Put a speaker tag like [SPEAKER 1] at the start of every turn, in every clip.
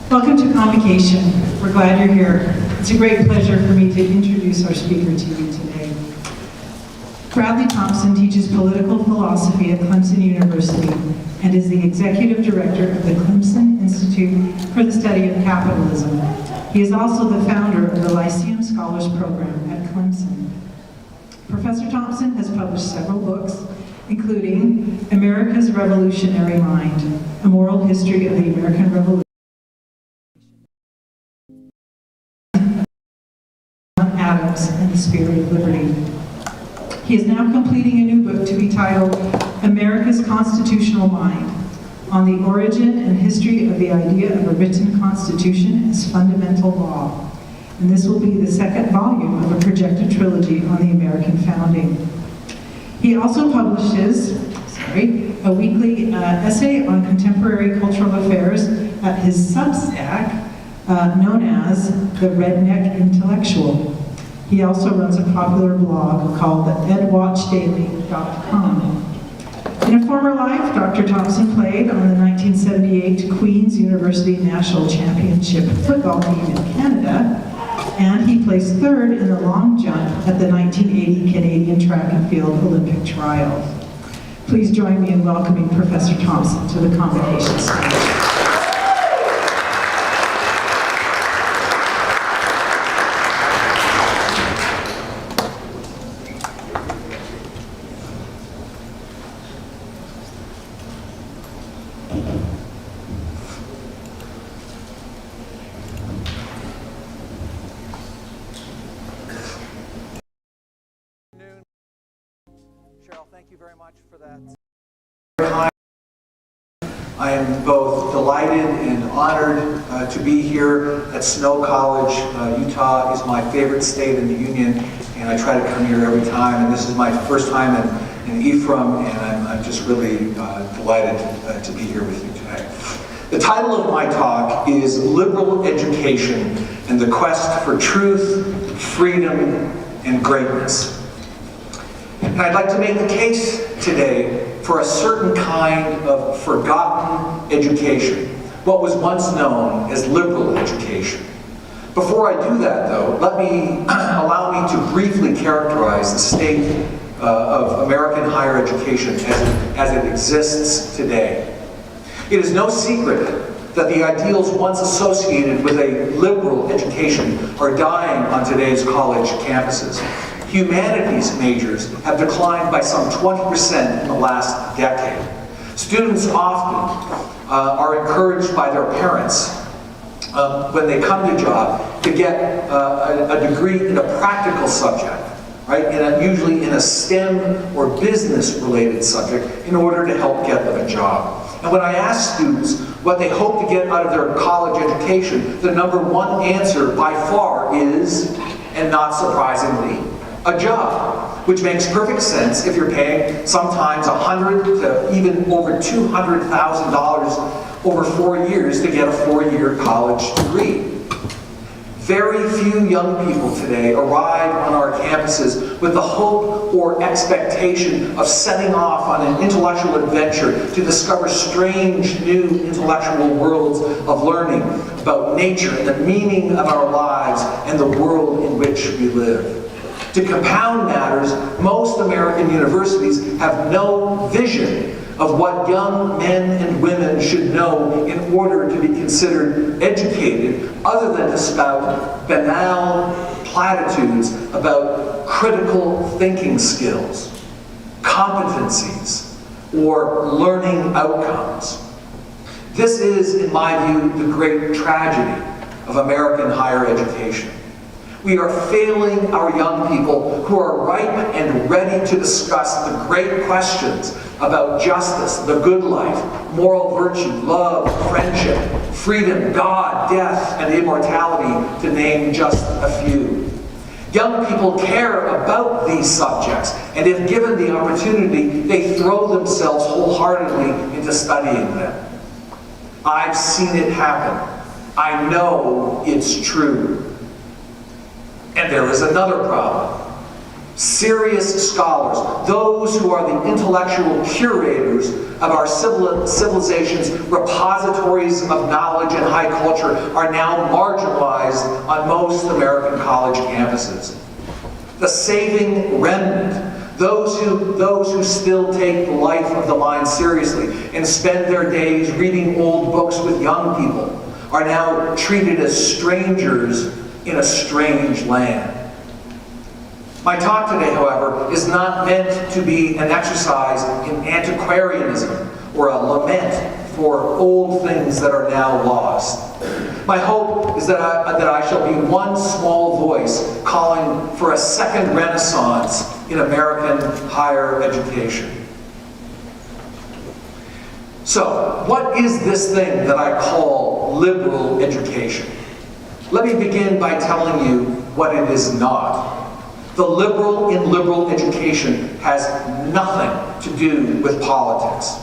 [SPEAKER 1] Welcome to Convocation. We're glad you're here. It's a great pleasure for me to introduce our speaker to you today. Bradley Thompson teaches political philosophy at Clemson University and is the executive director of the Clemson Institute for the Study of Capitalism. He is also the founder of the Lyceum Scholars Program at Clemson. Professor Thompson has published several books, including America's Revolutionary Mind, A Moral History of the American Revolution, Adams and the Spirit of Liberty. He is now completing a new book to be titled America's Constitutional Mind, on the origin and history of the idea of a written constitution as fundamental law. And this will be the second volume of a projected trilogy on the American founding. He also publishes a weekly essay on contemporary cultural affairs at his Substack, known as The Redneck Intellectual. He also runs a popular blog called edwatchdaily.com. In a former life, Dr. Thompson played on the 1978 Queen's University National Championship football team in Canada, and he placed third in the long jump at the 1980 Canadian Track and Field Olympic Trials. Please join me in welcoming Professor Thompson to the Convocation stage.
[SPEAKER 2] Thank you very much for that. I am both delighted and honored to be here at Snow College. Utah is my favorite state in the Union, and I try to come here every time. And this is my first time in Ephraim, and I'm just really delighted to be here with you today. The title of my talk is Liberal Education and the Quest for Truth, Freedom, and Greatness. And I'd like to make the case today for a certain kind of forgotten education, what was once known as liberal education. Before I do that, though, allow me to briefly characterize the state of American higher education as it exists today. It is no secret that the ideals once associated with a liberal education are dying on today's college campuses. Humanities majors have declined by some 20% in the last decade. Students often are encouraged by their parents when they come to job to get a degree in a practical subject, right? Usually in a STEM or business-related subject in order to help get them a job. And when I ask students what they hope to get out of their college education, the number one answer by far is, and not surprisingly, a job, which makes perfect sense if you're paying sometimes $100,000 to even over $200,000 over 4 years to get a 4-year college degree. Very few young people today arrive on our campuses with the hope or expectation of setting off on an intellectual adventure to discover strange new intellectual worlds of learning about nature and the meaning of our lives and the world in which we live. To compound matters, most American universities have no vision of what young men and women should know in order to be considered educated, other than to spout banal platitudes about critical thinking skills, competencies, or learning outcomes. This is, in my view, the great tragedy of American higher education. We are failing our young people who are ripe and ready to discuss the great questions about justice, the good life, moral virtue, love, friendship, freedom, God, death, and immortality, to name just a few. Young people care about these subjects, and if given the opportunity, they throw themselves wholeheartedly into studying them. I've seen it happen. I know it's true. And there is another problem. Serious scholars, those who are the intellectual curators of our civilization's repositories of knowledge and high culture, are now marginalized on most American college campuses. The saving remnant, those who still take the life of the mind seriously and spend their days reading old books with young people, are now treated as strangers in a strange land. My talk today, however, is not meant to be an exercise in antiquarianism or a lament for old things that are now lost. My hope is that I shall be one small voice calling for a second renaissance in American higher education. So, what is this thing that I call liberal education? Let me begin by telling you what it is not. The liberal in liberal education has nothing to do with politics.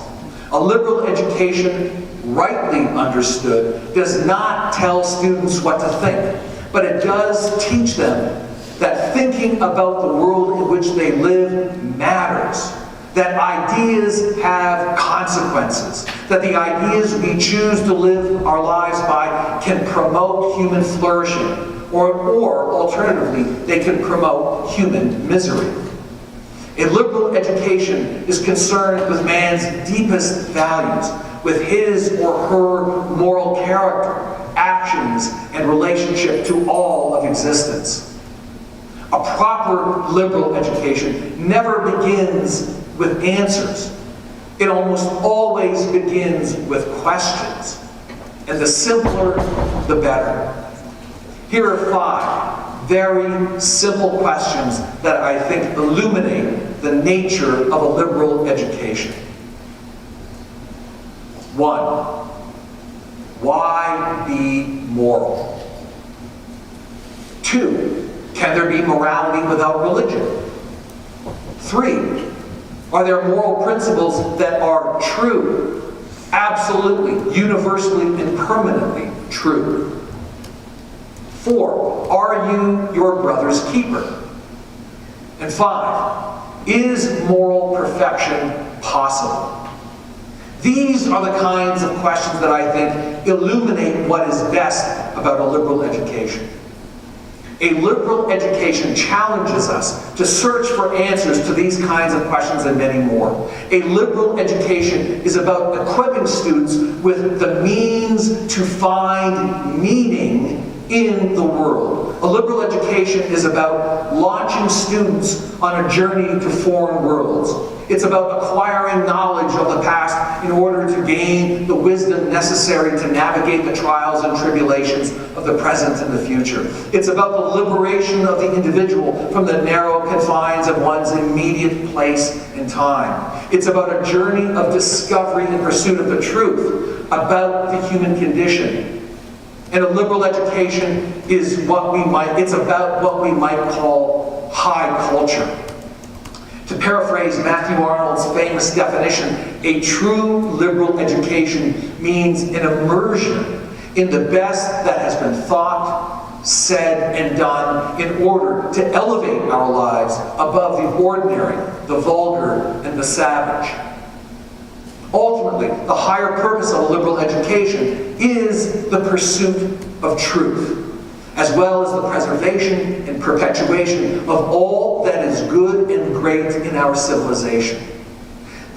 [SPEAKER 2] A liberal education, rightly understood, does not tell students what to think, but it does teach them that thinking about the world in which they live matters, that ideas have consequences, that the ideas we choose to live our lives by can promote human flourishing, or alternatively, they can promote human misery. A liberal education is concerned with man's deepest values, with his or her moral character, actions, and relationship to all of existence. A proper liberal education never begins with answers. It almost always begins with questions. And the simpler, the better. Here are 5 very simple questions that I think illuminate the nature of a liberal education. 1. Why be moral? 2. Can there be morality without religion? 3. Are there moral principles that are true, absolutely, universally, and permanently true? 4. Are you your brother's keeper? And 5. Is moral perfection possible? These are the kinds of questions that I think illuminate what is best about a liberal education. A liberal education challenges us to search for answers to these kinds of questions and many more. A liberal education is about equipping students with the means to find meaning in the world. A liberal education is about launching students on a journey to foreign worlds. It's about acquiring knowledge of the past in order to gain the wisdom necessary to navigate the trials and tribulations of the present and the future. It's about the liberation of the individual from the narrow confines of one's immediate place and time. It's about a journey of discovery in pursuit of the truth about the human condition. And a liberal education is it's about what we might call high culture. To paraphrase Matthew Arnold's famous definition, a true liberal education means an immersion in the best that has been thought, said, and done in order to elevate our lives above the ordinary, the vulgar, and the savage. Ultimately, the higher purpose of a liberal education is the pursuit of truth, as well as the preservation and perpetuation of all that is good and great in our civilization.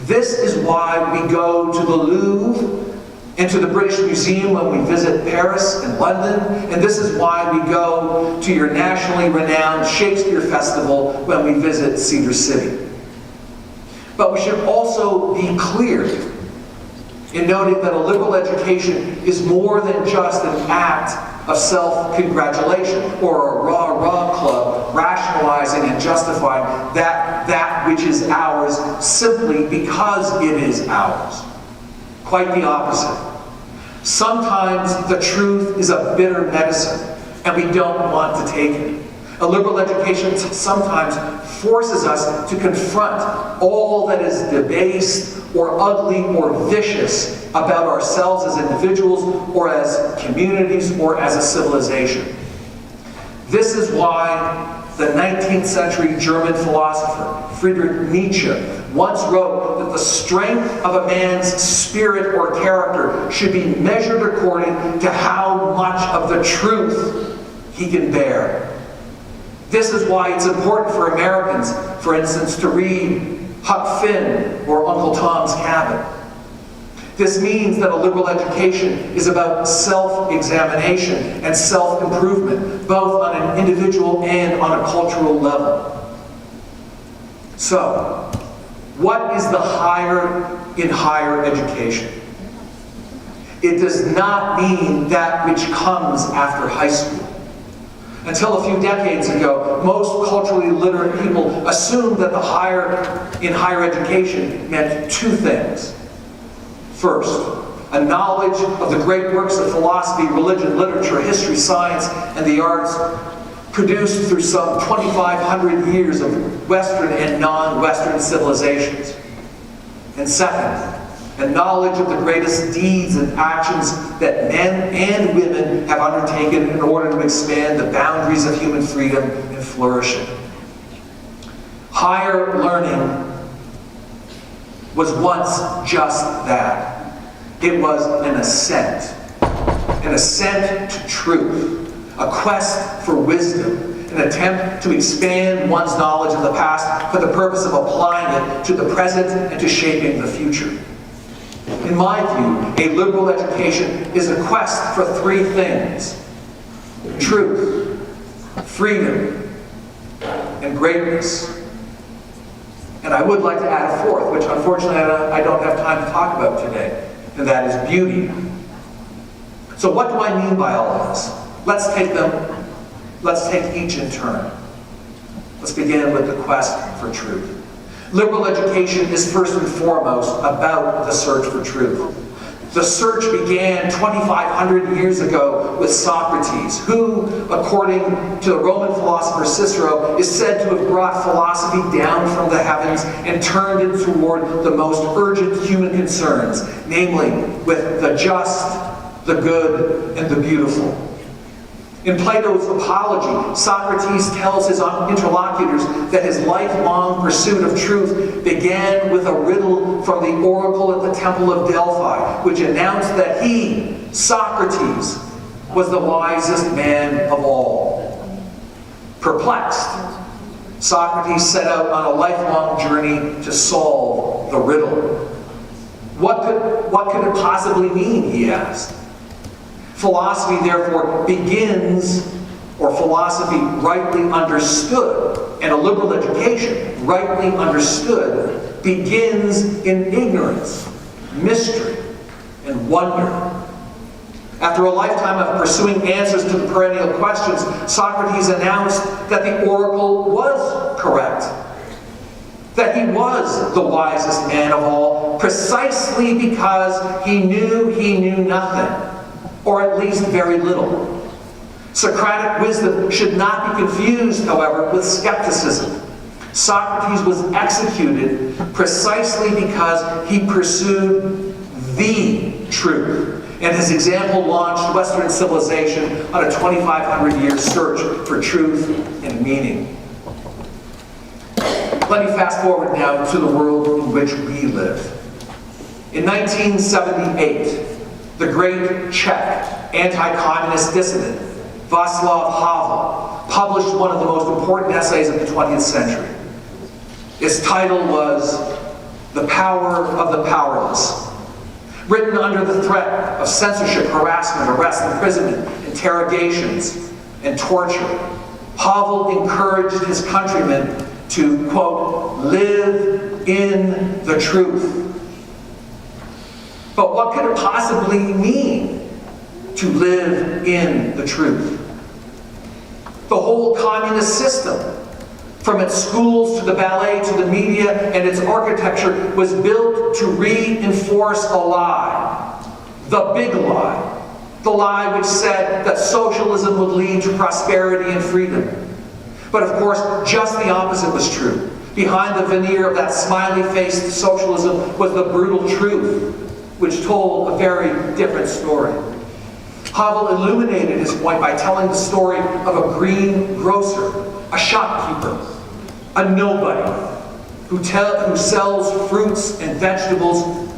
[SPEAKER 2] This is why we go to the Louvre and to the British Museum when we visit Paris and London, and this is why we go to your nationally renowned Shakespeare Festival when we visit Cedar City. But we should also be clear in noting that a liberal education is more than just an act of self-congratulation or a rah-rah club rationalizing and justifying that which is ours simply because it is ours. Quite the opposite. Sometimes the truth is a bitter medicine and we don't want to take it. A liberal education sometimes forces us to confront all that is debased or ugly or vicious about ourselves as individuals or as communities or as a civilization. This is why the 19th century German philosopher Friedrich Nietzsche once wrote that the strength of a man's spirit or character should be measured according to how much of the truth he can bear. This is why it's important for Americans, for instance, to read Huck Finn or Uncle Tom's Cabin. This means that a liberal education is about self-examination and self-improvement, both on an individual and on a cultural level. So, what is the higher in higher education? It does not mean that which comes after high school. Until a few decades ago, most culturally literate people assumed that the higher in higher education meant two things. First, a knowledge of the great works of philosophy, religion, literature, history, science, and the arts produced through some 2,500 years of Western and non-Western civilizations. And second, a knowledge of the greatest deeds and actions that men and women have undertaken in order to expand the boundaries of human freedom and flourishing. Higher learning was once just that. It was an ascent to truth, a quest for wisdom, an attempt to expand one's knowledge of the past for the purpose of applying it to the present and to shaping the future. In my view, a liberal education is a quest for three things: truth, freedom, and greatness. And I would like to add a fourth, which unfortunately I don't have time to talk about today, and that is beauty. So what do I mean by all of this? Let's take each in turn. Let's begin with the quest for truth. Liberal education is first and foremost about the search for truth. The search began 2,500 years ago with Socrates, who, according to the Roman philosopher Cicero, is said to have brought philosophy down from the heavens and turned it toward the most urgent human concerns, namely with the just, the good, and the beautiful. In Plato's Apology, Socrates tells his interlocutors that his lifelong pursuit of truth began with a riddle from the oracle at the Temple of Delphi, which announced that he, Socrates, was the wisest man of all. Perplexed, Socrates set out on a lifelong journey to solve the riddle. What could it possibly mean, he asked. Philosophy, therefore, begins, or philosophy rightly understood, and a liberal education rightly understood, begins in ignorance, mystery, and wonder. After a lifetime of pursuing answers to the perennial questions, Socrates announced that the oracle was correct, that he was the wisest man of all, precisely because he knew nothing, or at least very little. Socratic wisdom should not be confused, however, with skepticism. Socrates was executed precisely because he pursued the truth, and his example launched Western civilization on a 2,500-year search for truth and meaning. Let me fast forward now to the world in which we live. In 1978, the great Czech anti-communist dissident Václav Havel published one of the most important essays of the 20th century. Its title was The Power of the Powerless. Written under the threat of censorship, harassment, arrest, imprisonment, interrogations, and torture, Havel encouraged his countrymen to, quote, live in the truth. But what could it possibly mean to live in the truth? The whole communist system, from its schools to the ballet to the media and its architecture, was built to reinforce a lie. The big lie. The lie which said that socialism would lead to prosperity and freedom. But of course, just the opposite was true. Behind the veneer of that smiley-faced socialism was the brutal truth, which told a very different story. Havel illuminated his point by telling the story of a green grocer, a shopkeeper, a nobody who sells fruits and vegetables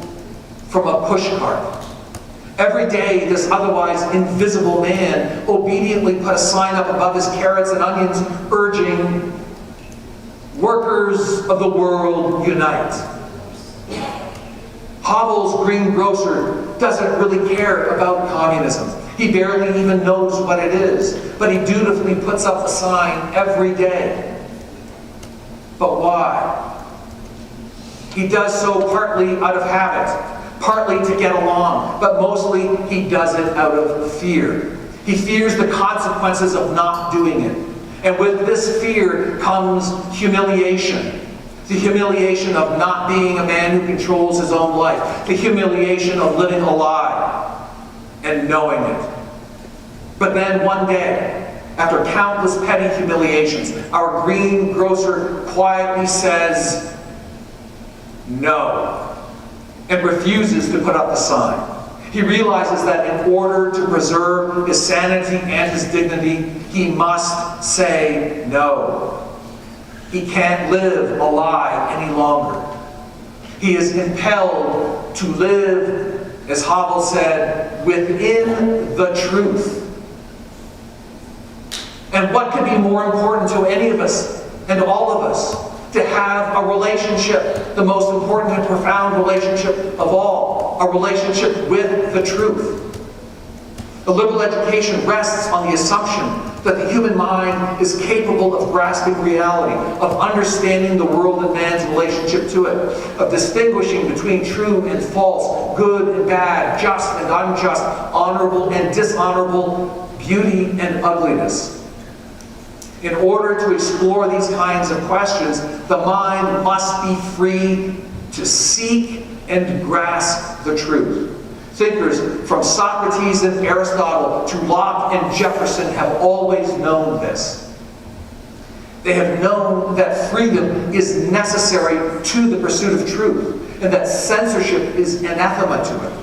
[SPEAKER 2] from a pushcart. Every day, this otherwise invisible man obediently put a sign up above his carrots and onions urging, "Workers of the world, unite." Havel's greengrocer doesn't really care about communism. He barely even knows what it is, but he dutifully puts up a sign every day. But why? He does so partly out of habit, partly to get along, but mostly he does it out of fear. He fears the consequences of not doing it. And with this fear comes humiliation. The humiliation of not being a man who controls his own life. The humiliation of living a lie and knowing it. But then one day, after countless petty humiliations, our greengrocer quietly says no and refuses to put up the sign. He realizes that in order to preserve his sanity and his dignity, he must say no. He can't live a lie any longer. He is impelled to live, as Havel said, within the truth. And what could be more important to any of us and all of us? To have a relationship, the most important and profound relationship of all, a relationship with the truth. A liberal education rests on the assumption that the human mind is capable of grasping reality, of understanding the world and man's relationship to it, of distinguishing between true and false, good and bad, just and unjust, honorable and dishonorable, beauty and ugliness. In order to explore these kinds of questions, the mind must be free to seek and grasp the truth. Thinkers from Socrates and Aristotle to Locke and Jefferson have always known this. They have known that freedom is necessary to the pursuit of truth, and that censorship is anathema to it.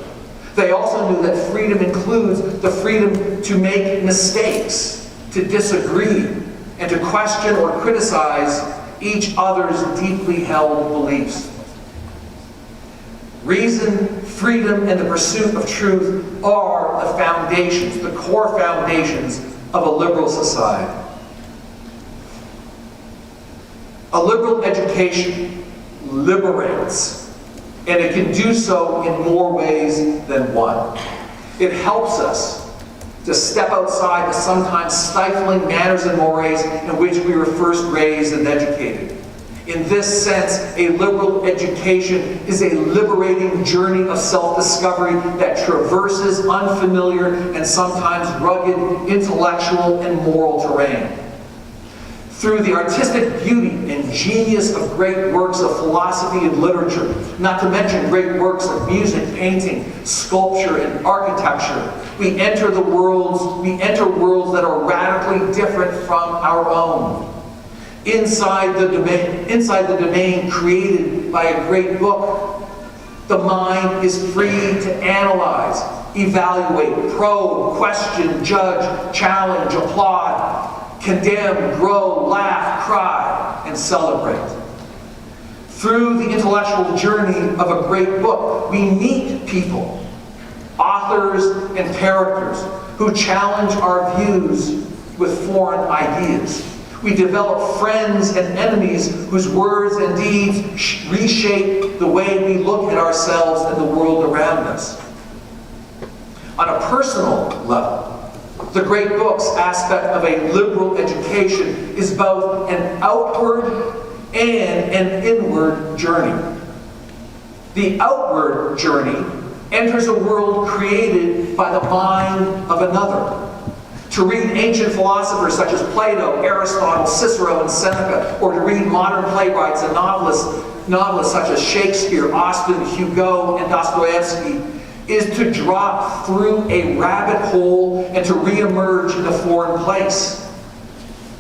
[SPEAKER 2] They also knew that freedom includes the freedom to make mistakes, to disagree, and to question or criticize each other's deeply held beliefs. Reason, freedom, and the pursuit of truth are the foundations, the core foundations of a liberal society. A liberal education liberates, and it can do so in more ways than one. It helps us to step outside the sometimes stifling manners and mores in which we were first raised and educated. In this sense, a liberal education is a liberating journey of self-discovery that traverses unfamiliar and sometimes rugged intellectual and moral terrain. Through the artistic beauty and genius of great works of philosophy and literature, not to mention great works of music, painting, sculpture, and architecture, we enter worlds that are radically different from our own. Inside the domain created by a great book, the mind is free to analyze, evaluate, probe, question, judge, challenge, applaud, condemn, grow, laugh, cry, and celebrate. Through the intellectual journey of a great book, we meet people, authors and characters who challenge our views with foreign ideas. We develop friends and enemies whose words and deeds reshape the way we look at ourselves and the world around us. On a personal level, the great books aspect of a liberal education is both an outward and an inward journey. The outward journey enters a world created by the mind of another. To read ancient philosophers such as Plato, Aristotle, Cicero, and Seneca, or to read modern playwrights and novelists such as Shakespeare, Austen, Hugo, and Dostoevsky, is to drop through a rabbit hole and to re-emerge in a foreign place.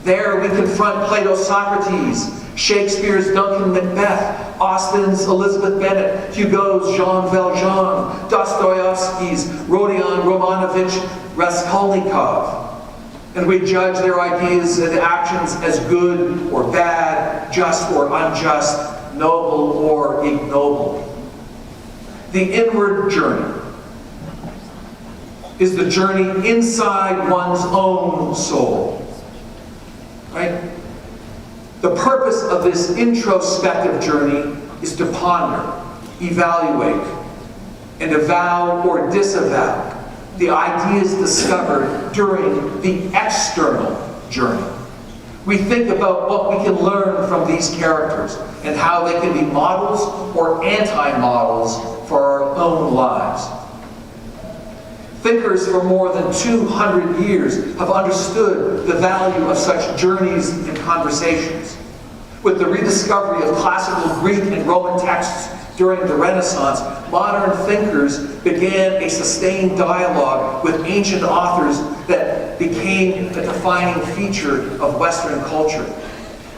[SPEAKER 2] There we confront Plato's Socrates, Shakespeare's Duncan Macbeth, Austen's Elizabeth Bennet, Hugo's Jean Valjean, Dostoevsky's Rodion Romanovich Raskolnikov. and we judge their ideas and actions as good or bad, just or unjust, noble or ignoble. The inward journey is the journey inside one's own soul, right? The purpose of this introspective journey is to ponder, evaluate, and avow or disavow the ideas discovered during the external journey. We think about what we can learn from these characters and how they can be models or anti-models for our own lives. Thinkers for more than 200 years have understood the value of such journeys and conversations. With the rediscovery of classical Greek and Roman texts during the Renaissance, modern thinkers began a sustained dialogue with ancient authors that became a defining feature of Western culture.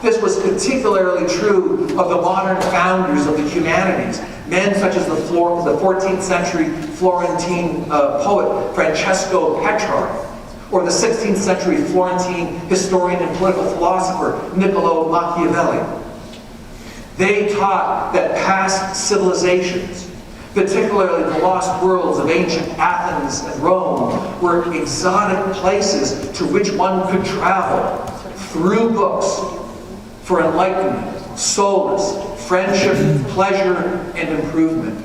[SPEAKER 2] This was particularly true of the modern founders of the humanities, men such as the 14th century Florentine poet Francesco Petrarch, or the 16th century Florentine historian and political philosopher Niccolo Machiavelli. They taught that past civilizations, particularly the lost worlds of ancient Athens and Rome, were exotic places to which one could travel through books for enlightenment, solace, friendship, pleasure, and improvement.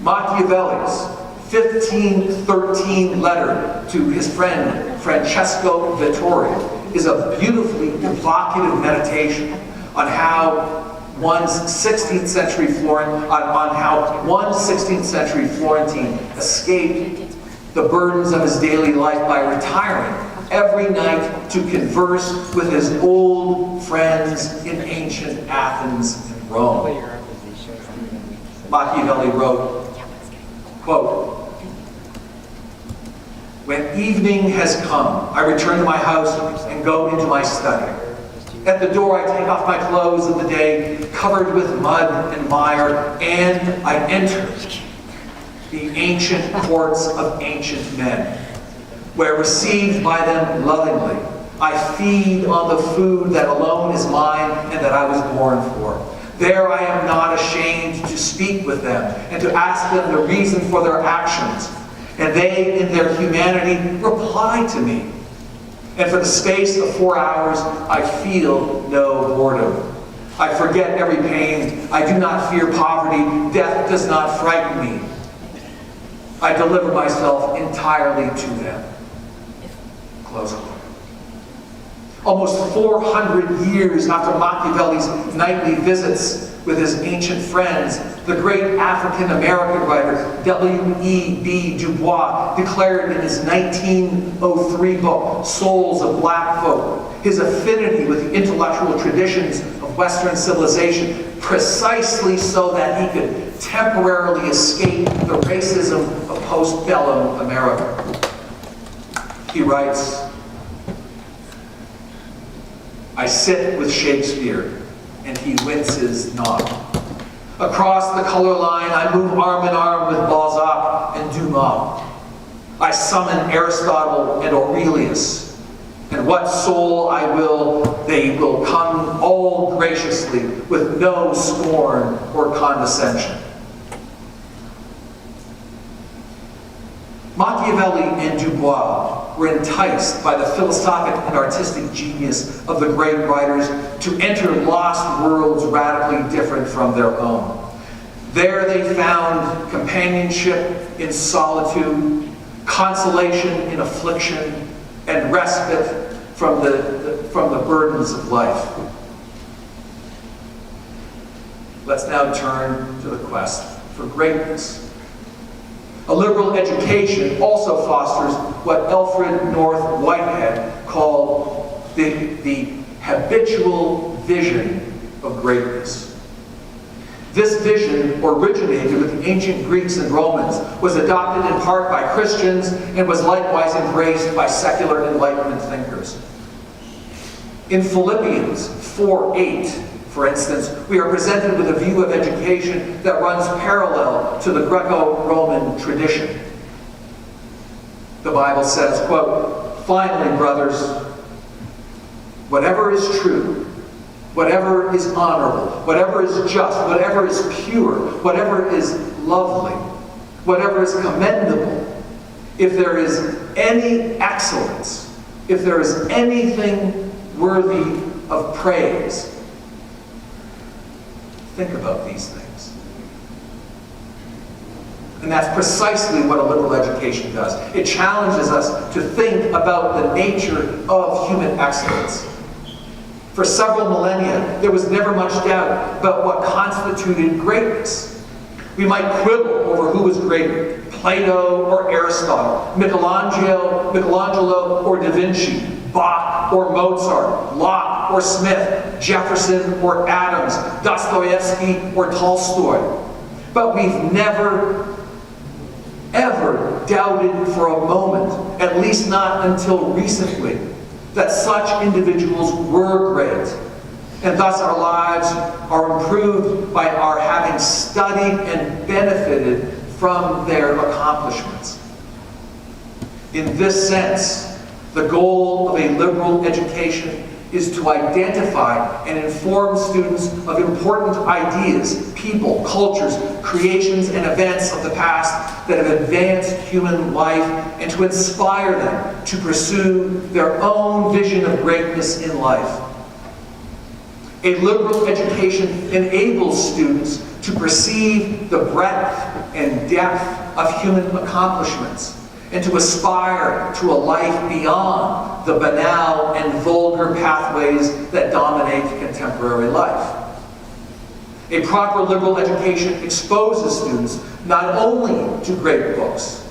[SPEAKER 2] Machiavelli's 1513 letter to his friend Francesco Vittorio is a beautifully evocative meditation on how one's 16th century Florentine escaped the burdens of his daily life by retiring every night to converse with his old friends in ancient Athens and Rome. Machiavelli wrote, quote, "When evening has come, I return to my house and go into my study. At the door I take off my clothes of the day, covered with mud and mire, and I enter the ancient courts of ancient men, where received by them lovingly, I feed on the food that alone is mine and that I was born for. There I am not ashamed to speak with them and to ask them the reason for their actions, and they in their humanity reply to me. And for the space of 4 hours I feel no boredom. I forget every pain. I do not fear poverty. Death does not frighten me. I deliver myself entirely to them." Close quote. Almost 400 years after Machiavelli's nightly visits with his ancient friends, the great African-American writer W.E.B. Du Bois declared in his 1903 book, Souls of Black Folk, his affinity with the intellectual traditions of Western civilization precisely so that he could temporarily escape the racism of post-bellum America. He writes, "I sit with Shakespeare, and he winces not. Across the color line, I move arm in arm with Balzac and Dumas. I summon Aristotle and Aurelius, and what soul I will, they will come all graciously, with no scorn or condescension." Machiavelli and Du Bois were enticed by the philosophic and artistic genius of the great writers to enter lost worlds radically different from their own. There they found companionship in solitude, consolation in affliction, and respite from the burdens of life. Let's now turn to the quest for greatness. A liberal education also fosters what Alfred North Whitehead called the habitual vision of greatness. This vision originated with the ancient Greeks and Romans, was adopted in part by Christians, and was likewise embraced by secular Enlightenment thinkers. In Philippians 4:8, for instance, we are presented with a view of education that runs parallel to the Greco-Roman tradition. The Bible says, quote, Finally, brothers, whatever is true, whatever is honorable, whatever is just, whatever is pure, whatever is lovely, whatever is commendable, if there is any excellence, if there is anything worthy of praise, think about these things. And that's precisely what a liberal education does. It challenges us to think about the nature of human excellence. For several millennia, there was never much doubt about what constituted greatness. We might quibble over who was greater, Plato or Aristotle, Michelangelo or Da Vinci, Bach or Mozart, Locke or Smith, Jefferson or Adams, Dostoevsky or Tolstoy. But we've never, ever doubted for a moment, at least not until recently, that such individuals were great. And thus our lives are improved by our having studied and benefited from their accomplishments. In this sense, the goal of a liberal education is to identify and inform students of important ideas, people, cultures, creations, and events of the past that have advanced human life, and to inspire them to pursue their own vision of greatness in life. A liberal education enables students to perceive the breadth and depth of human accomplishments, and to aspire to a life beyond the banal and vulgar pathways that dominate contemporary life. A proper liberal education exposes students not only to great books,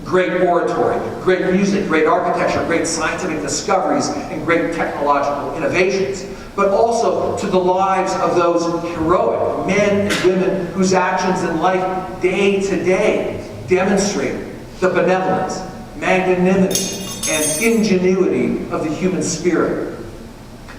[SPEAKER 2] great oratory, great music, great architecture, great scientific discoveries, and great technological innovations, but also to the lives of those heroic men and women whose actions in life day to day demonstrate the benevolence, magnanimity, and ingenuity of the human spirit.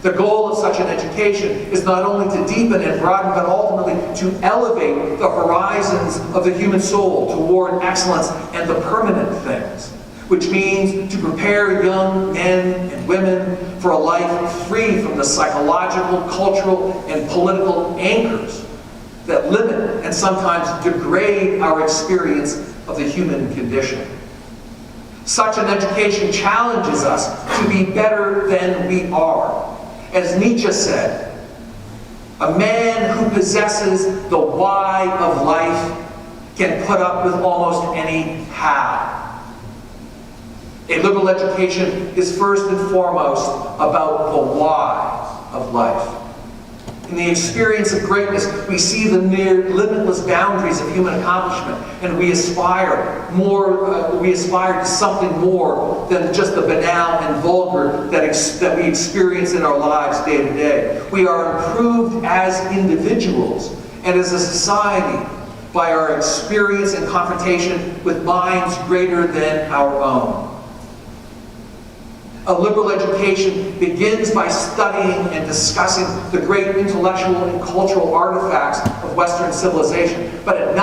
[SPEAKER 2] The goal of such an education is not only to deepen and broaden, but ultimately to elevate the horizons of the human soul toward excellence and the permanent things, which means to prepare young men and women for a life free from the psychological, cultural, and political anchors that limit and sometimes degrade our experience of the human condition. Such an education challenges us to be better than we are. As Nietzsche said, a man who possesses the why of life can put up with almost any how. A liberal education is first and foremost about the why of life. In the experience of greatness, we see the near limitless boundaries of human accomplishment, and we aspire to something more than just the banal and vulgar that we experience in our lives day to day. We are improved as individuals and as a society by our experience and confrontation with minds greater than our own. A liberal education begins by studying and discussing the great intellectual and cultural artifacts of Western civilization, but it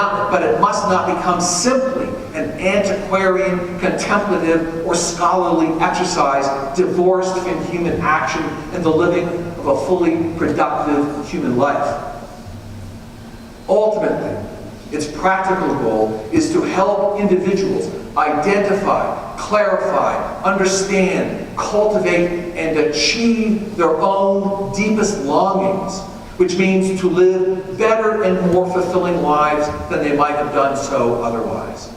[SPEAKER 2] must not become simply an antiquarian, contemplative, or scholarly exercise divorced from human action and the living of a fully productive human life. Ultimately, its practical goal is to help individuals identify, clarify, understand, cultivate, and achieve their own deepest longings, which means to live better and more fulfilling lives than they might have done so otherwise.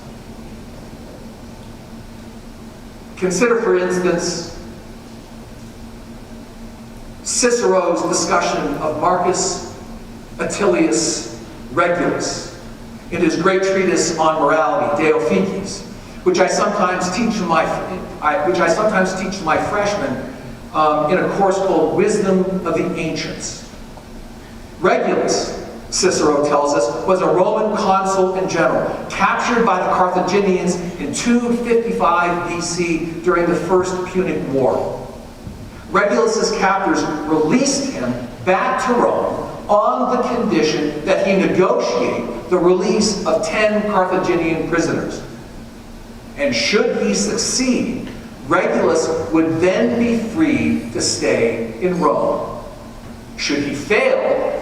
[SPEAKER 2] Consider, for instance, Cicero's discussion of Marcus Atilius Regulus in his great treatise on morality, De Officiis, which I sometimes teach to my freshmen in a course called Wisdom of the Ancients. Regulus, Cicero tells us, was a Roman consul and general, captured by the Carthaginians in 255 BC during the First Punic War. Regulus's captors released him back to Rome on the condition that he negotiate the release of 10 Carthaginian prisoners. And should he succeed, Regulus would then be free to stay in Rome. Should he fail,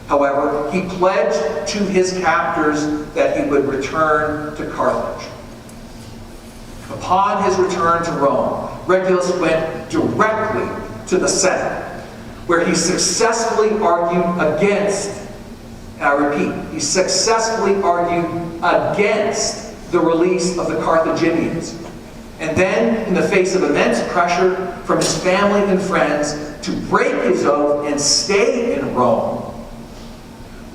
[SPEAKER 2] however, he pledged to his captors that he would return to Carthage. Upon his return to Rome, Regulus went directly to the Senate, where he successfully argued against, and I repeat, he successfully argued against the release of the Carthaginians. And then, in the face of immense pressure from his family and friends to break his oath and stay in Rome,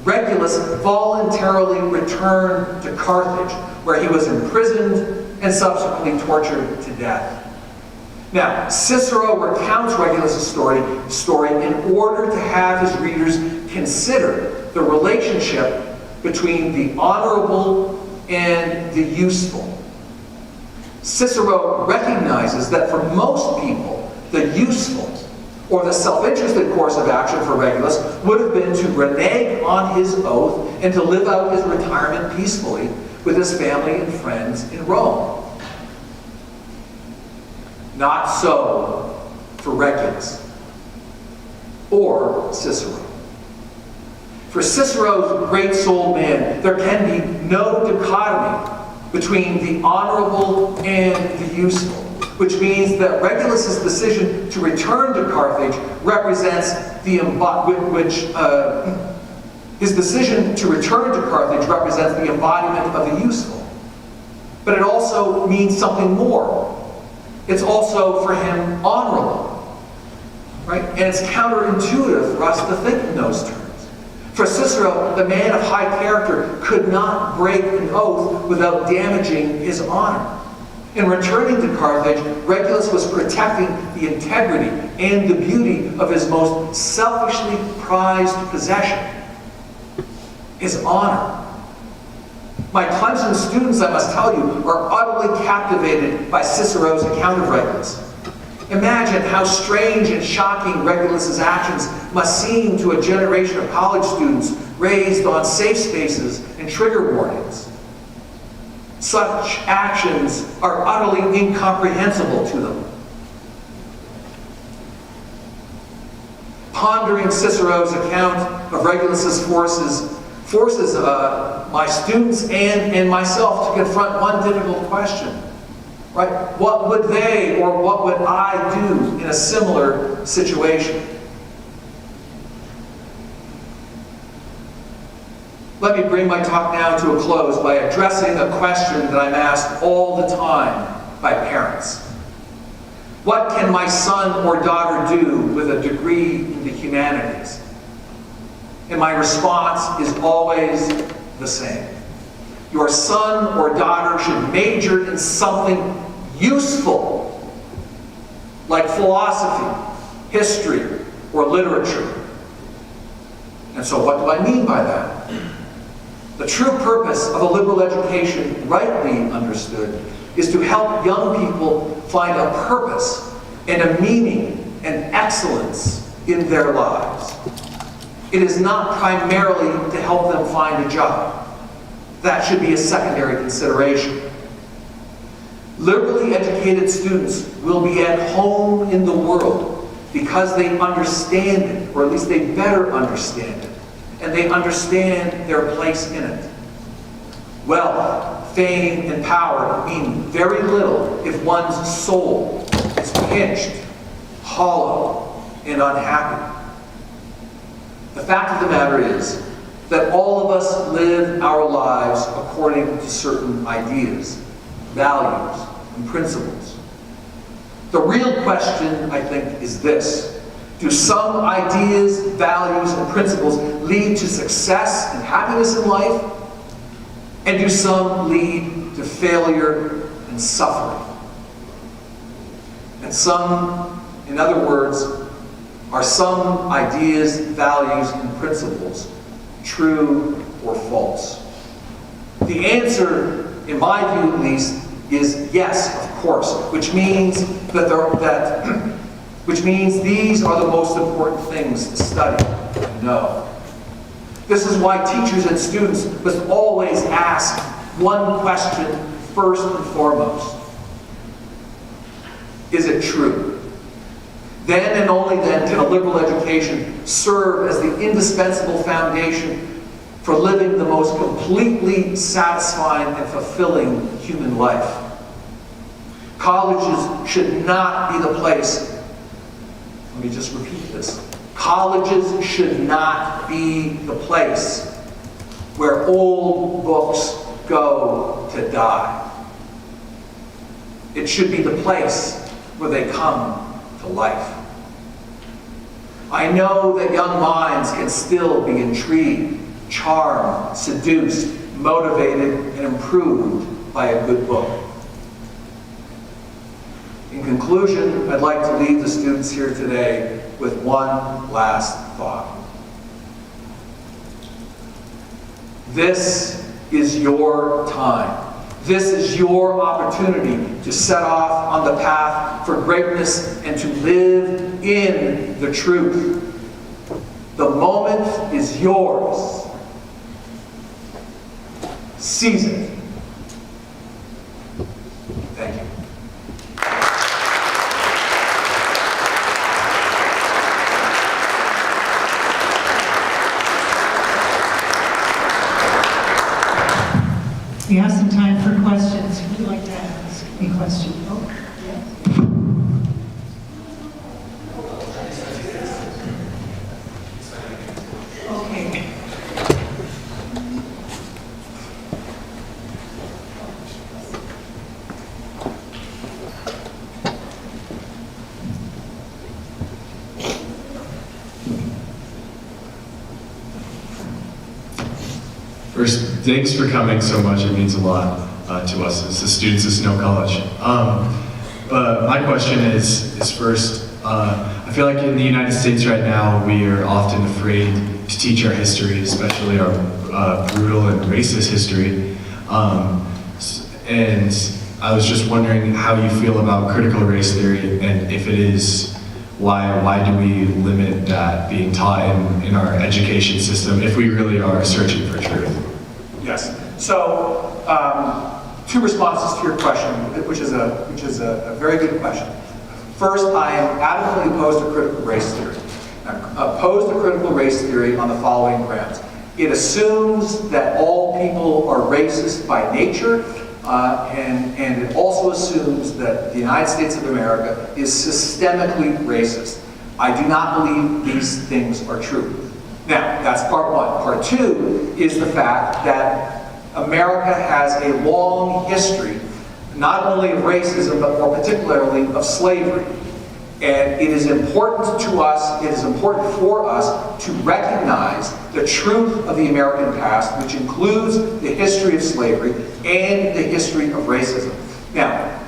[SPEAKER 2] Regulus voluntarily returned to Carthage, where he was imprisoned and subsequently tortured to death. Now, Cicero recounts Regulus' story in order to have his readers consider the relationship between the honorable and the useful. Cicero recognizes that for most people, the useful or the self-interested course of action for Regulus would have been to renege on his oath and to live out his retirement peacefully with his family and friends in Rome. Not so for Regulus or Cicero. For Cicero's great-souled man, there can be no dichotomy between the honorable and the useful, which means that Regulus's decision to return to Carthage represents the his decision to return to Carthage represents the embodiment of the useful. But it also means something more. It's also for him honorable, right? And it's counterintuitive for us to think in those terms. For Cicero, the man of high character could not break an oath without damaging his honor. In returning to Carthage, Regulus was protecting the integrity and the beauty of his most selfishly prized possession, his honor. My Clemson students, I must tell you, are utterly captivated by Cicero's account of Regulus. Imagine how strange and shocking Regulus's actions must seem to a generation of college students raised on safe spaces and trigger warnings. Such actions are utterly incomprehensible to them. Pondering Cicero's account of Regulus's forces my students and myself to confront one difficult question. Right? What would they or what would I do in a similar situation? Let me bring my talk now to a close by addressing a question that I'm asked all the time by parents. What can my son or daughter do with a degree in the humanities? And my response is always the same. Your son or daughter should major in something useful, like philosophy, history, or literature. And so what do I mean by that? The true purpose of a liberal education, rightly understood, is to help young people find a purpose and a meaning and excellence in their lives. It is not primarily to help them find a job. That should be a secondary consideration. Liberally educated students will be at home in the world because they understand it, or at least they better understand it, and they understand their place in it. Wealth, fame, and power mean very little if one's soul is pinched, hollow, and unhappy. The fact of the matter is that all of us live our lives according to certain ideas, values, and principles. The real question, I think, is this. Do some ideas, values, and principles lead to success and happiness in life? And do some lead to failure and suffering? And some, in other words, are some ideas, values, and principles true or false? The answer, in my view at least, is yes, of course, which means these are the most important things to study and know. This is why teachers and students must always ask one question first and foremost. is it true? Then and only then can a liberal education serve as the indispensable foundation for living the most completely satisfying and fulfilling human life. Colleges should not be the place, let me just repeat this, colleges should not be the place where old books go to die. It should be the place where they come to life. I know that young minds can still be intrigued, charmed, seduced, motivated, and improved by a good book. In conclusion, I'd like to leave the students here today with one last thought. This is your time. This is your opportunity to set off on the path for greatness and to live in the truth. The moment is yours. Seize it. Thank you.
[SPEAKER 1] We have some time for questions. Who would like to ask a question? Oh, yeah. Okay.
[SPEAKER 3] First, thanks for coming so much. It means a lot to us as the students of Snow College. But my question is first, I feel like in the United States right now, we are often afraid to teach our history, especially our brutal and racist history. And I was just wondering how you feel about critical race theory, and if it is, why do we limit that being taught in our education system if we really are searching for truth?
[SPEAKER 2] Yes. So, two responses to your question, which is a very good question. First, I am adamantly opposed to critical race theory. I'm opposed to critical race theory on the following grounds. It assumes that all people are racist by nature, and it also assumes that the United States of America is systemically racist. I do not believe these things are true. Now, that's part one. Part two is the fact that America has a long history, not only of racism, but more particularly of slavery. And it is important to us, it is important for us to recognize the truth of the American past, which includes the history of slavery and the history of racism. Now,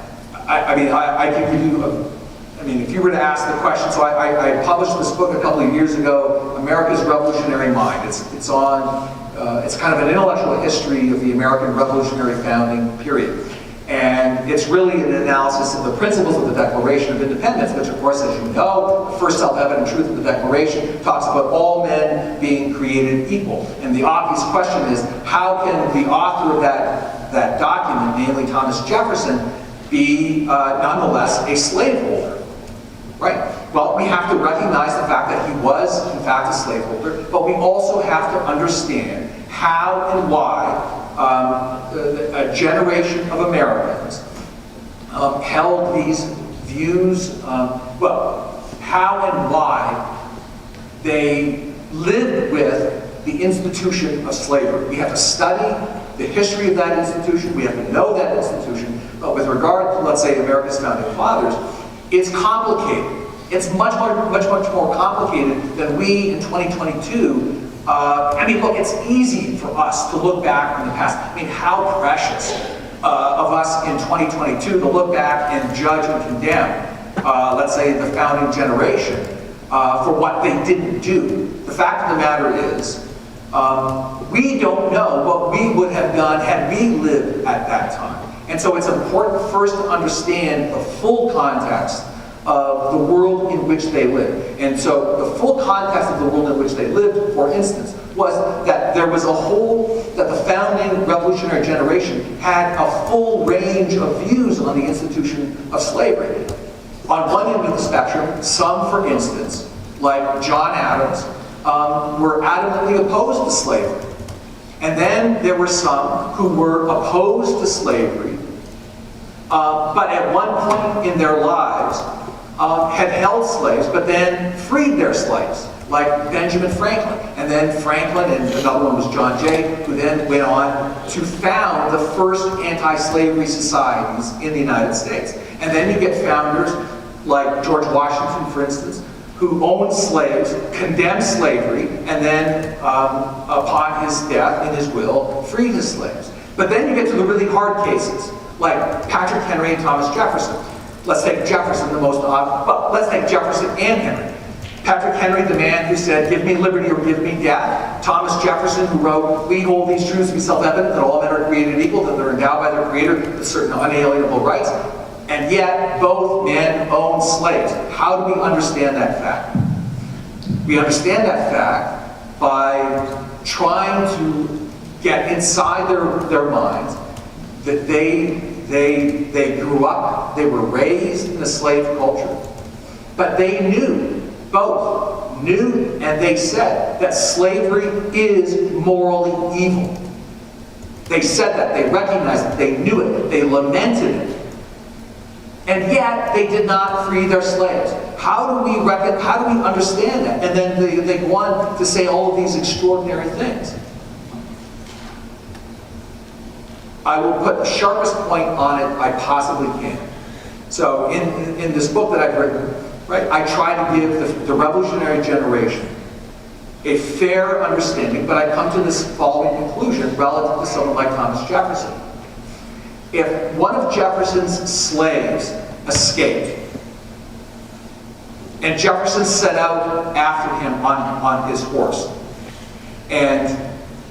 [SPEAKER 2] I can give you if you were to ask the question, so I published this book a couple of years ago, America's Revolutionary Mind. It's kind of an intellectual history of the American Revolutionary founding period. And it's really an analysis of the principles of the Declaration of Independence, which of course, as you know, the first self-evident truth of the Declaration talks about all men being created equal. And the obvious question is, how can the author of that document, namely Thomas Jefferson, be nonetheless a slaveholder? Right? Well, we have to recognize the fact that he was, in fact, a slaveholder, but we also have to understand how and why a generation of Americans held these views, how and why they lived with the institution of slavery. We have to study the history of that institution, we have to know that institution, but with regard to, let's say, America's founding fathers, it's complicated. It's much more complicated than we in 2022. Look, it's easy for us to look back in the past. How precious of us in 2022 to look back and judge and condemn, let's say, the founding generation for what they didn't do. The fact of the matter is, we don't know what we would have done had we lived at that time. And so it's important first to understand the full context of the world in which they lived. And so the full context of the world in which they lived, for instance, was that there was that the founding revolutionary generation had a full range of views on the institution of slavery. On one end of the spectrum, some, for instance, like John Adams, were adamantly opposed to slavery. And then there were some who were opposed to slavery, but at one point in their lives had held slaves, but then freed their slaves, like Benjamin Franklin. And then Franklin, and another one was John Jay, who then went on to found the first anti-slavery societies in the United States. And then you get founders like George Washington, for instance, who owned slaves, condemned slavery, and then, upon his death, in his will, freed his slaves. But then you get to the really hard cases, like Patrick Henry and Thomas Jefferson. Let's take Jefferson, let's take Jefferson and Henry. Patrick Henry, the man who said, give me liberty or give me death. Thomas Jefferson, who wrote, we hold these truths to be self-evident, that all men are created equal, that they're endowed by their Creator with certain unalienable rights. And yet, both men owned slaves. How do we understand that fact? We understand that fact by trying to get inside their minds that they grew up, they were raised in a slave culture, but they both knew, and they said that slavery is morally evil. They said that, they recognized it, they knew it, they lamented it. And yet, they did not free their slaves. How do we understand that? And then they go on to say all of these extraordinary things. I will put the sharpest point on it I possibly can. So in this book that I've written, right, I try to give the revolutionary generation a fair understanding, but I come to this following conclusion relative to someone like Thomas Jefferson. If one of Jefferson's slaves escaped, and Jefferson set out after him on his horse, and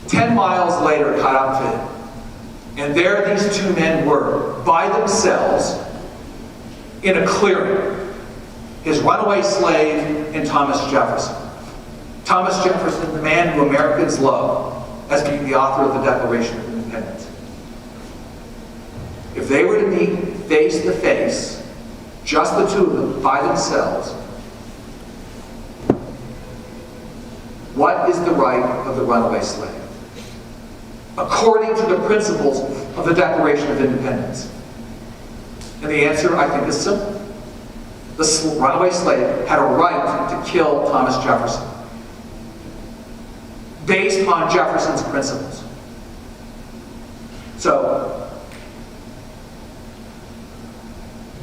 [SPEAKER 2] 10 miles later caught up to him, and there these two men were, by themselves, in a clearing, his runaway slave and Thomas Jefferson. Thomas Jefferson, the man who Americans love as being the author of the Declaration of Independence. If they were to meet face to face, just the two of them, by themselves, what is the right of the runaway slave? According to the principles of the Declaration of Independence. And the answer, I think, is simple. The runaway slave had a right to kill Thomas Jefferson, based on Jefferson's principles. So,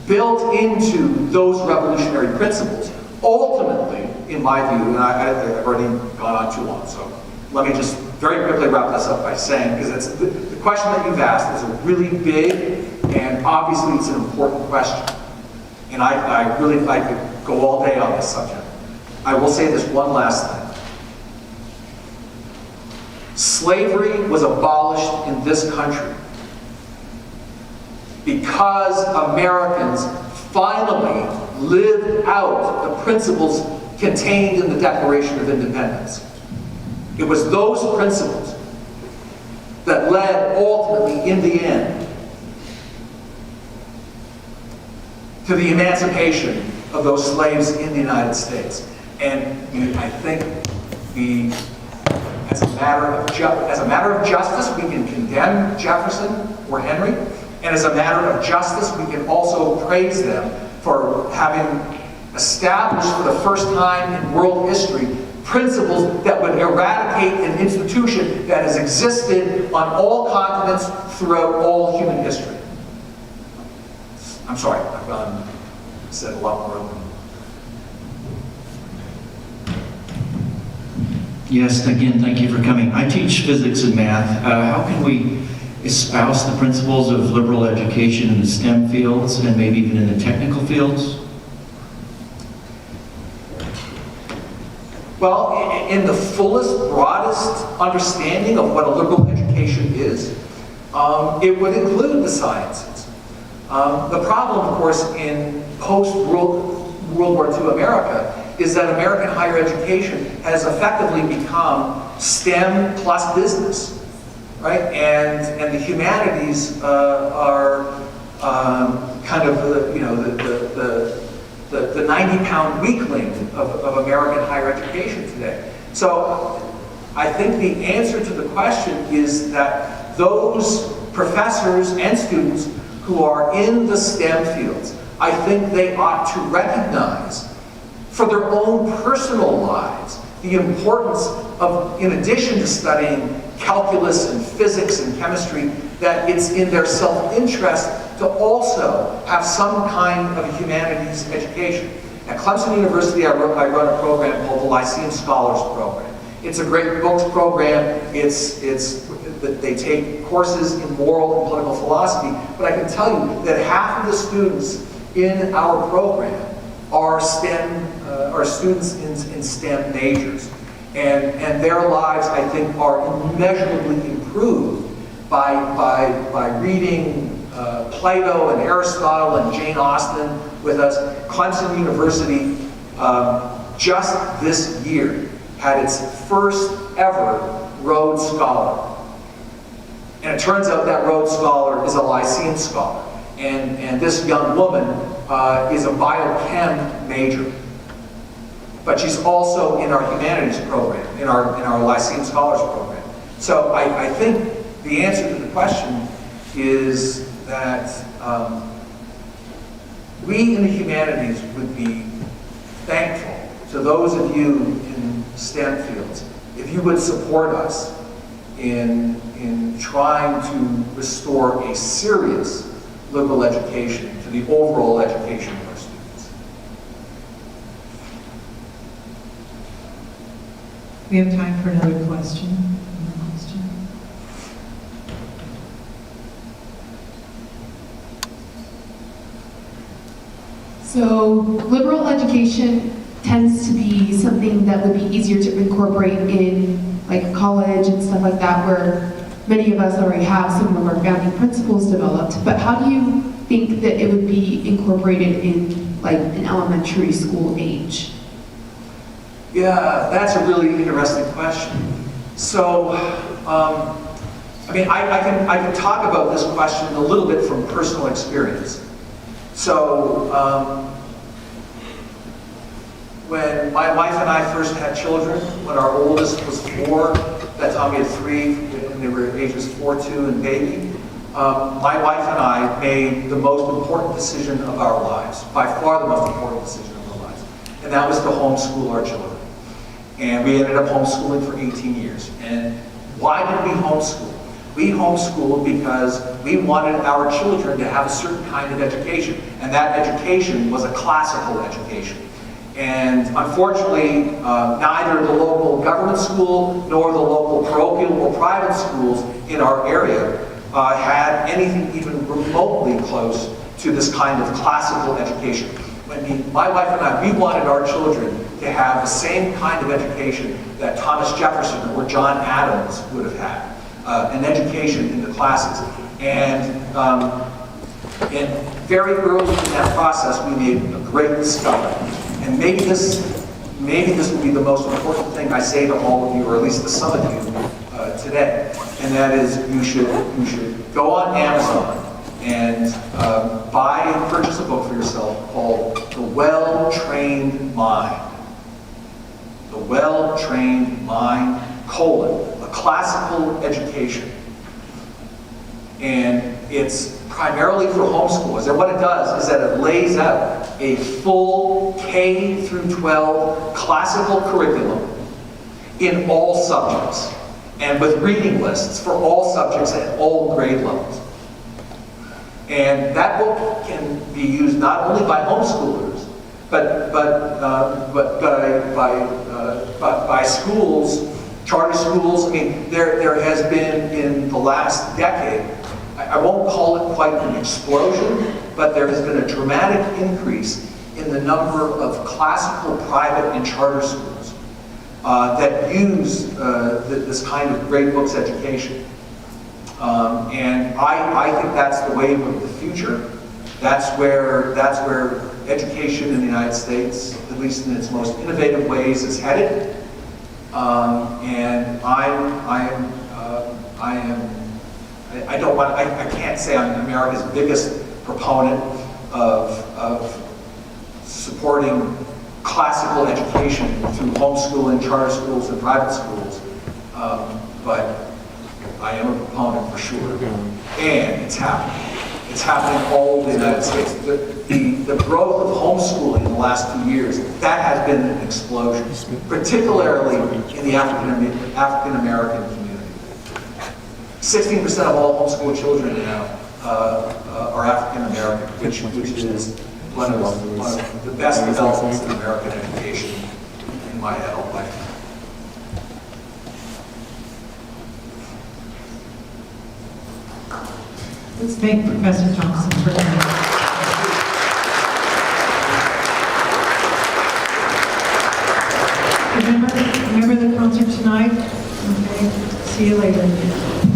[SPEAKER 2] built into those revolutionary principles, ultimately, in my view, and I've already gone on too long, so let me just very quickly wrap this up by saying, because it's the question that you've asked is a really big, and obviously it's an important question. And I could go all day on this subject. I will say this one last thing. Slavery was abolished in this country because Americans finally lived out the principles contained in the Declaration of Independence. It was those principles that led ultimately, in the end, to the emancipation of those slaves in the United States. And I think as a matter of justice, we can condemn Jefferson or Henry, and as a matter of justice, we can also praise them for having established for the first time in world history principles that would eradicate an institution that has existed on all continents throughout all human history. I'm sorry, I've said a lot more.
[SPEAKER 4] Yes, again, thank you for coming. I teach physics and math. How can we espouse the principles of liberal education in the STEM fields and maybe even in the technical fields?
[SPEAKER 2] Well, in the fullest, broadest understanding of what a liberal education is, it would include the sciences. The problem, of course, in post-World War II America is that American higher education has effectively become STEM plus business, right? And the humanities are kind of the 90-pound weakling of American higher education today. So I think the answer to the question is that those professors and students who are in the STEM fields, I think they ought to recognize for their own personal lives the importance of, in addition to studying calculus and physics and chemistry, that it's in their self-interest to also have some kind of a humanities education. At Clemson University, I run a program called the Lyceum Scholars Program. It's a great books program. They take courses in moral and political philosophy, but I can tell you that half of the students in our program are students in STEM majors. And their lives, I think, are immeasurably improved by reading Plato and Aristotle and Jane Austen with us. Clemson University, just this year, had its first ever Rhodes Scholar. And it turns out that Rhodes Scholar is a Lyceum Scholar. And this young woman is a biochem major. But she's also in our humanities program, in our Lyceum Scholars Program. So I think the answer to the question is that we in the humanities would be thankful to those of you in STEM fields if you would support us in trying to restore a serious liberal education to the overall education of our students.
[SPEAKER 1] We have time for another question.
[SPEAKER 5] So liberal education tends to be something that would be easier to incorporate in like college and stuff like that, where many of us already have some of our founding principles developed. But how do you think that it would be incorporated in like an elementary school age?
[SPEAKER 2] Yeah, that's a really interesting question. So, I mean, I can talk about this question a little bit from personal experience. So, when my wife and I first had children, when our oldest was 4, that time we had 3, and they were ages 4, 2, and baby, my wife and I made the most important decision of our lives, by far the most important decision of our lives, and that was to homeschool our children. And we ended up homeschooling for 18 years. And why did we homeschool? We homeschooled because we wanted our children to have a certain kind of education, and that education was a classical education. And unfortunately, neither the local government school nor the local parochial or private schools in our area had anything even remotely close to this kind of classical education. I mean, my wife and I, we wanted our children to have the same kind of education that Thomas Jefferson or John Adams would have had, an education in the classes. And very early in that process, we made a great discovery. And maybe this will be the most important thing I say to all of you, or at least to some of you today. And that is, you should go on Amazon and buy and purchase a book for yourself called The Well-Trained Mind. The Well-Trained Mind, a classical education. And it's primarily for homeschoolers. And what it does is that it lays out a full K through 12 classical curriculum in all subjects, and with reading lists for all subjects at all grade levels. And that book can be used not only by homeschoolers, but by schools, charter schools. I mean, there has been in the last decade, I won't call it quite an explosion, but there has been a dramatic increase in the number of classical private and charter schools that use this kind of great books education. And I think that's the wave of the future. That's where education in the United States, at least in its most innovative ways, is headed. And I can't say I'm America's biggest proponent of supporting classical education through homeschooling, charter schools, and private schools. But I am a proponent for sure. And it's happening. It's happening all over the United States. The growth of homeschooling in the last 2 years, that has been an explosion, particularly in the African American community. 16% of all homeschool children now are African American, which is one of the best developments in American education in my adult life.
[SPEAKER 1] Let's thank Professor Thompson for coming. Remember the concert tonight? Okay, see you later.